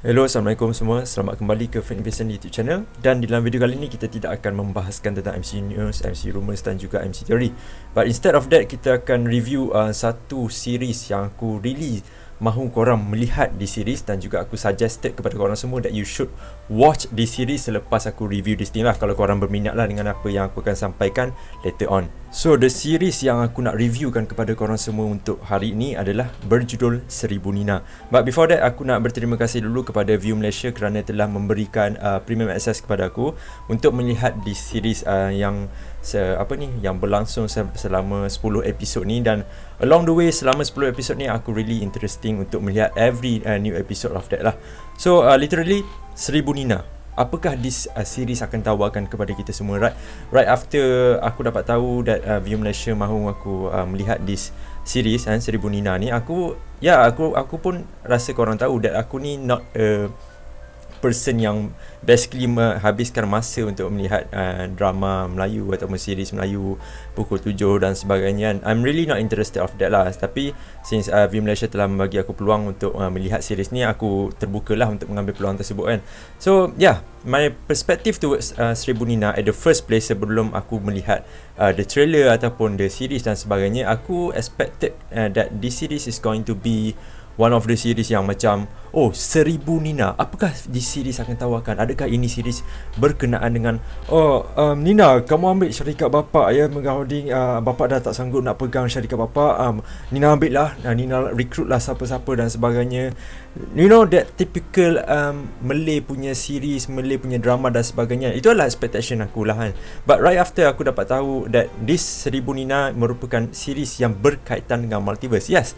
Hello, Assalamualaikum semua. Selamat kembali ke Frank Vincent YouTube channel. Dan di dalam video kali ini kita tidak akan membahaskan tentang MCU News, MCU Rumors dan juga MCU Theory. But instead of that, kita akan review satu series yang aku really mahu korang melihat di series, dan juga aku suggested kepada korang semua that you should watch di series selepas aku review di Steam lah, kalau korang berminat lah dengan apa yang aku akan sampaikan later on. So the series yang aku nak reviewkan kepada korang semua untuk hari ini adalah berjudul Seribu Nina. But before that, aku nak berterima kasih dulu kepada View Malaysia kerana telah memberikan premium access kepada aku untuk melihat di series yang berlangsung selama 10 episod ni. Dan along the way selama 10 episod ni aku really interesting untuk melihat every new episode of that lah. So literally Seribu Nina, apakah this series akan tawarkan kepada kita semua, right after aku dapat tahu that View Malaysia mahu aku melihat this series Seribu Nina ni, aku pun rasa korang tahu that aku ni not a person yang basically menghabiskan masa untuk melihat drama Melayu ataupun series Melayu pukul 7 dan sebagainya. I'm really not interested of that lah. Tapi since View Malaysia telah membagi aku peluang untuk melihat series ni, aku terbukalah untuk mengambil peluang tersebut kan. So my perspective towards Seribu Nina at the first place, sebelum aku melihat the trailer ataupun the series dan sebagainya, aku expected that this series is going to be one of the series yang macam, oh, Seribu Nina, apakah di series akan tawarkan? Adakah ini series berkenaan dengan, Nina, kamu ambil syarikat bapak ya, mengholding, bapak dah tak sanggup nak pegang syarikat bapak, Nina ambil lah, Nina recruit lah siapa-siapa dan sebagainya. You know, that typical Malay punya series, Malay punya drama dan sebagainya. Itu adalah expectation aku lah kan. But right after aku dapat tahu that this Seribu Nina merupakan series yang berkaitan dengan multiverse. Yes,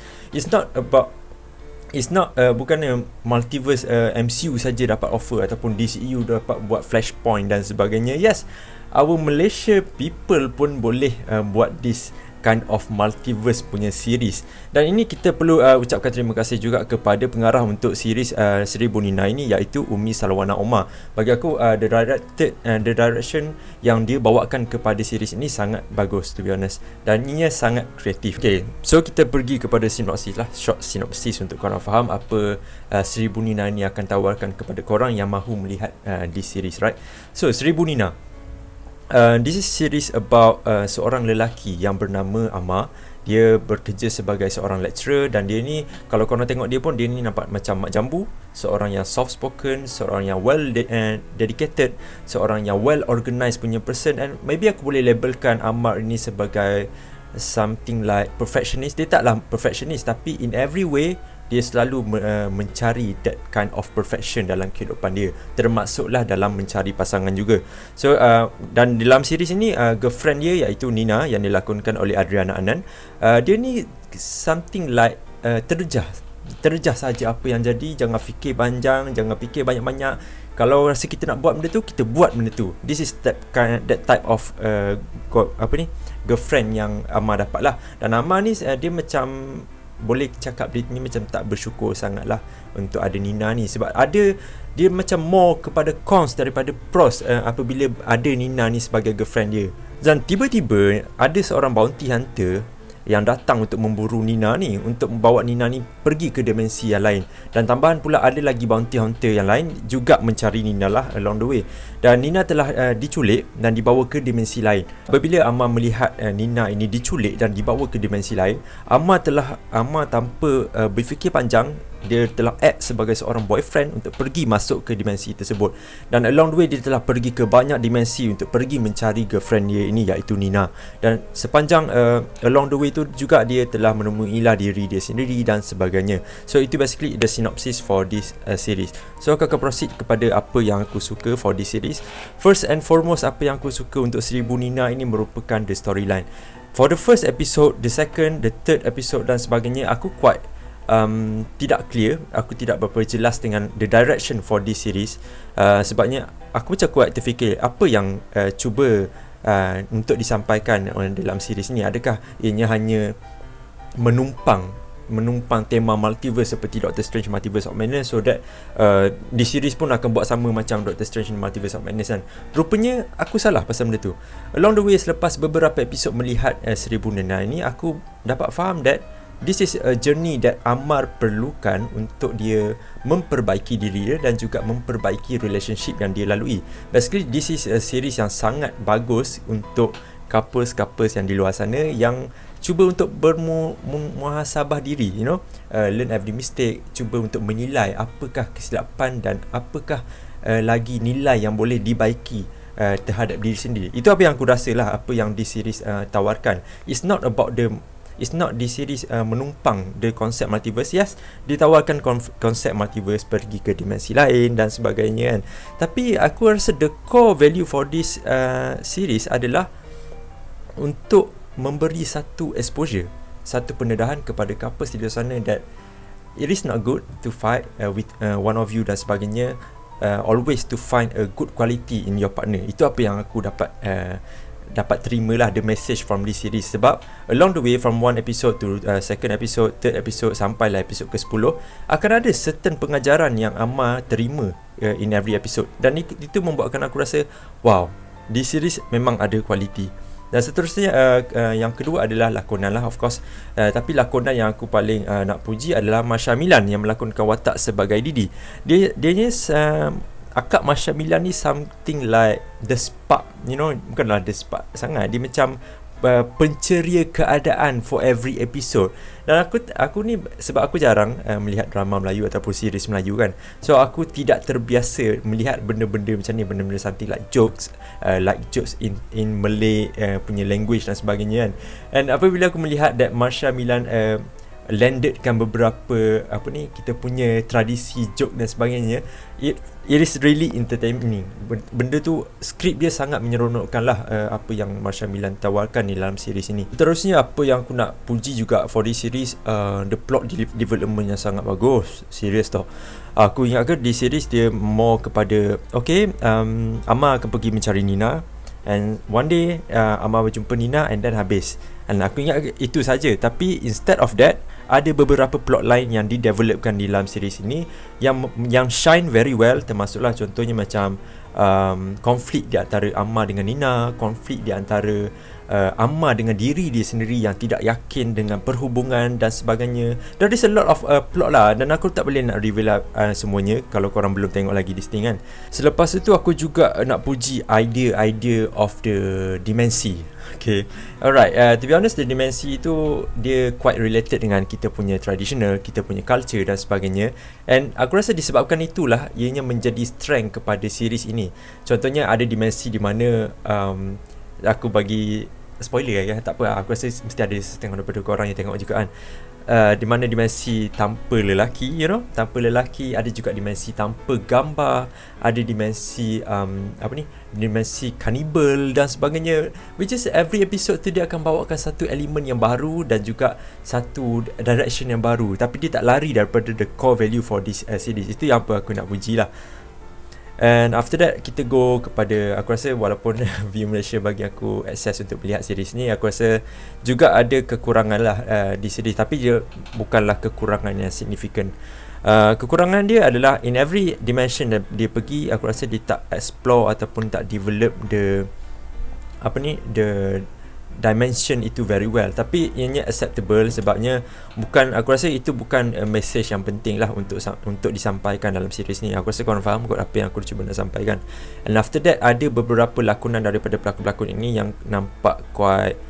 bukan multiverse MCU saja dapat offer ataupun DCU dapat buat Flashpoint dan sebagainya. Yes, our Malaysia people pun boleh buat this kind of multiverse punya series. Dan ini kita perlu ucapkan terima kasih juga kepada pengarah untuk series Seribu Nina ini, iaitu Umi Salwana Omar. Bagi aku the direction yang dia bawakan kepada series ini sangat bagus, to be honest, dan ianya sangat kreatif. Okay, so kita pergi kepada sinopsis lah, short sinopsis untuk korang faham apa Seribu Nina ini akan tawarkan kepada korang yang mahu melihat di series, right? So Seribu Nina, this is series about seorang lelaki yang bernama Amar. Dia bekerja sebagai seorang lecturer, dan dia ni, kalau korang tengok dia pun, dia ni nampak macam mak jambu, seorang yang soft spoken, seorang yang well dedicated, seorang yang well organised punya person. And maybe aku boleh labelkan Amar ini sebagai something like perfectionist. Dia taklah perfectionist, tapi in every way dia selalu mencari that kind of perfection dalam kehidupan dia, termasuklah dalam mencari pasangan juga. So dan dalam series ini, girlfriend dia iaitu Nina yang dilakonkan oleh Adriana Anand, dia ni something like terjah saja apa yang jadi. Jangan fikir panjang, jangan fikir banyak-banyak. Kalau rasa kita nak buat benda tu, kita buat benda tu. This is that type of girlfriend yang Amar dapat lah. Dan Amar ni dia macam, boleh cakap dia ni macam tak bersyukur sangat lah untuk ada Nina ni, sebab dia macam more kepada cons daripada pros apabila ada Nina ni sebagai girlfriend dia. Dan tiba-tiba ada seorang bounty hunter yang datang untuk memburu Nina ni, untuk membawa Nina ni pergi ke dimensi yang lain. Dan tambahan pula ada lagi bounty hunter yang lain juga mencari Nina lah along the way. Dan Nina telah diculik dan dibawa ke dimensi lain. Apabila Amar melihat Nina ini diculik dan dibawa ke dimensi lain, Amar tanpa berfikir panjang, dia telah act sebagai seorang boyfriend untuk pergi masuk ke dimensi tersebut. Dan along the way dia telah pergi ke banyak dimensi untuk pergi mencari girlfriend dia ini, iaitu Nina. Dan sepanjang along the way tu juga dia telah menemuilah diri dia sendiri dan sebagainya. So itu basically the synopsis for this series. So aku akan proceed kepada apa yang aku suka for this series. First and foremost, apa yang aku suka untuk Seribu Nina ini merupakan the storyline. For the first episode, the second, the third episode dan sebagainya, aku quite tidak clear. Aku tidak berapa jelas dengan the direction for this series. Sebabnya aku macam kuat terfikir apa yang cuba untuk disampaikan dalam series ni. Adakah ianya hanya menumpang tema multiverse seperti Doctor Strange Multiverse of Madness, so that di series pun akan buat sama macam Doctor Strange Multiverse of Madness kan. Rupanya aku salah pasal benda tu. Along the way, selepas beberapa episod melihat Seribu Nina ini, aku dapat faham that this is a journey that Amar perlukan untuk dia memperbaiki diri dia dan juga memperbaiki relationship yang dia lalui. Basically, this is a series yang sangat bagus untuk couples-couples yang di luar sana yang cuba untuk bermuhasabah diri, learn every mistake, cuba untuk menilai apakah kesilapan dan apakah lagi nilai yang boleh dibaiki terhadap diri sendiri. Itu apa yang aku rasa lah, apa yang di series tawarkan. It's not di series menumpang the konsep multiverse. Yes, ditawarkan konsep multiverse, pergi ke dimensi lain dan sebagainya kan. Tapi aku rasa the core value for this series adalah untuk memberi satu exposure, satu pendedahan kepada couples di luar sana that it is not good to fight with one of you dan sebagainya. Always to find a good quality in your partner. Itu apa yang aku dapat terima lah, the message from this series. Sebab along the way from one episode to second episode, third episode, sampailah episode ke-10, akan ada certain pengajaran yang Amar terima in every episode. Dan itu membuatkan aku rasa, wow, this series memang ada quality. Dan seterusnya yang kedua adalah lakonan lah, of course. Tapi lakonan yang aku paling nak puji adalah Marsha Milan yang melakonkan watak sebagai Didi. Dia ni akak Marsha Milan ni something like the spark, bukanlah the spark sangat. Dia macam penceria keadaan for every episode. Dan aku ni, sebab aku jarang melihat drama Melayu ataupun series Melayu kan, so aku tidak terbiasa melihat benda-benda macam ni, benda-benda something like jokes in Malay punya language dan sebagainya kan. And apabila aku melihat that Marsha Milan landedkan beberapa kita punya tradisi joke dan sebagainya, it is really entertaining. Benda tu, skrip dia sangat menyeronokkan lah apa yang Marsha Milan tawarkan di dalam series ini. Terusnya apa yang aku nak puji juga for this series, the plot development yang sangat bagus. Serius tau, aku ingat ke di series dia more kepada Amar akan pergi mencari Nina, and one day Amar berjumpa Nina and then habis. And aku ingat itu saja. Tapi instead of that, ada beberapa plot line yang didevelopkan di dalam series ini yang shine very well. Termasuklah contohnya macam konflik di antara Amar dengan Nina, konflik di antara Amar dengan diri dia sendiri yang tidak yakin dengan perhubungan dan sebagainya. There is a lot of plot lah, dan aku tak boleh nak reveal semuanya kalau korang belum tengok lagi this thing kan. Selepas itu aku juga nak puji idea of the dimensi. Okay, alright, to be honest, the dimensi itu dia quite related dengan kita punya traditional, kita punya culture dan sebagainya. And aku rasa disebabkan itulah ianya menjadi strength kepada series ini. Contohnya ada dimensi di mana aku bagi spoiler ya, tak apa, aku rasa mesti ada setengah daripada korang yang tengok juga kan. Di mana dimensi tanpa lelaki, tanpa lelaki, ada juga dimensi tanpa gambar, ada dimensi dimensi kanibal dan sebagainya, which is every episode tu dia akan bawakan satu elemen yang baru dan juga satu direction yang baru, tapi dia tak lari daripada the core value for this series. Itu yang apa aku nak puji lah. And after that kita go kepada, aku rasa walaupun View Malaysia bagi aku akses untuk melihat series ni, aku rasa juga ada kekurangan lah di series, tapi dia bukanlah kekurangan yang signifikan. Kekurangan dia adalah in every dimension dia pergi, aku rasa dia tak explore ataupun tak develop the dimension itu very well. Tapi ianya acceptable sebabnya aku rasa itu bukan message yang penting lah untuk disampaikan dalam series ni. Aku rasa korang faham kot apa yang aku cuba nak sampaikan. And after that, ada beberapa lakonan daripada pelakon-pelakon ini yang nampak quite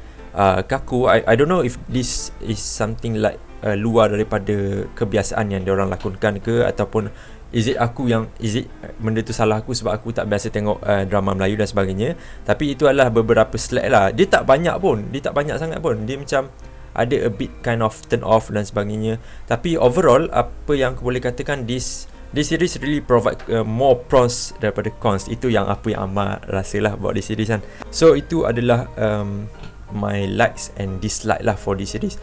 kaku. I don't know if this is something like luar daripada kebiasaan yang diorang lakonkan ke, ataupun is it benda tu salah aku sebab aku tak biasa tengok drama Melayu dan sebagainya. Tapi itu adalah beberapa slack lah. Dia tak banyak sangat pun. Dia macam ada a bit kind of turn off dan sebagainya. Tapi overall, apa yang aku boleh katakan, this series really provide more pros daripada cons. Itu yang Amar rasa lah about this series kan. So itu adalah my likes and dislike lah for this series.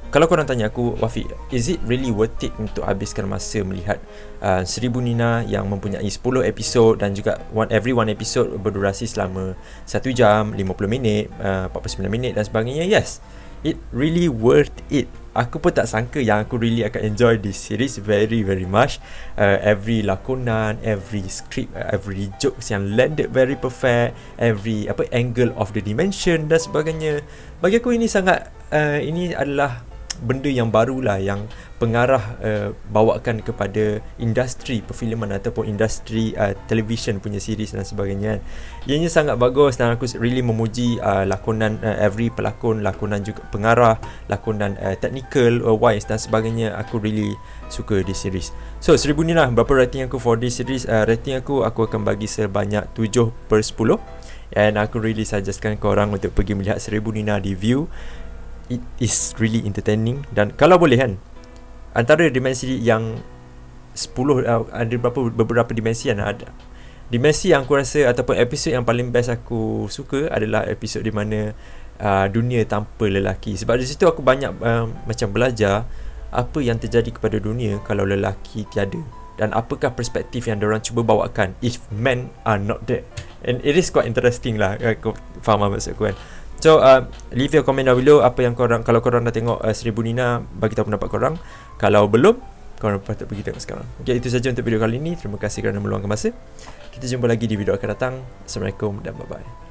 Kalau korang tanya aku, Wafi, is it really worth it untuk habiskan masa melihat 1000 Nina yang mempunyai 10 episod dan juga every one episode berdurasi selama 1 jam, 50 minit, 49 minit dan sebagainya? Yes, it really worth it. Aku pun tak sangka yang aku really akan enjoy this series very very much. Every lakonan, every script, every jokes yang landed very perfect, every angle of the dimension dan sebagainya. Bagi aku ini sangat ini adalah benda yang barulah yang pengarah bawakan kepada industri perfilman ataupun industri television punya series dan sebagainya. Ianya sangat bagus dan aku really memuji lakonan every pelakon, lakonan juga pengarah, lakonan technical wise dan sebagainya. Aku really suka di series. So 1000 Nina, berapa rating aku for this series? Rating aku akan bagi sebanyak 7/10. And aku really suggestkan korang untuk pergi melihat 1000 Nina di View. It is really entertaining. Dan kalau boleh kan, antara dimensi yang 10 ada beberapa dimensi yang ada. Dimensi yang aku rasa ataupun episod yang paling best aku suka adalah episod di mana dunia tanpa lelaki. Sebab di situ aku banyak macam belajar apa yang terjadi kepada dunia kalau lelaki tiada, dan apakah perspektif yang diorang cuba bawakan if men are not there. And it is quite interesting lah. Kau faham apa maksud aku kan? So leave your comment down below apa yang korang, kalau korang dah tengok 1000 Nina, bagi tahu pendapat korang. Kalau belum, korang patut pergi tengok sekarang. Okay, itu saja untuk video kali ini. Terima kasih kerana meluangkan masa. Kita jumpa lagi di video akan datang. Assalamualaikum dan bye-bye.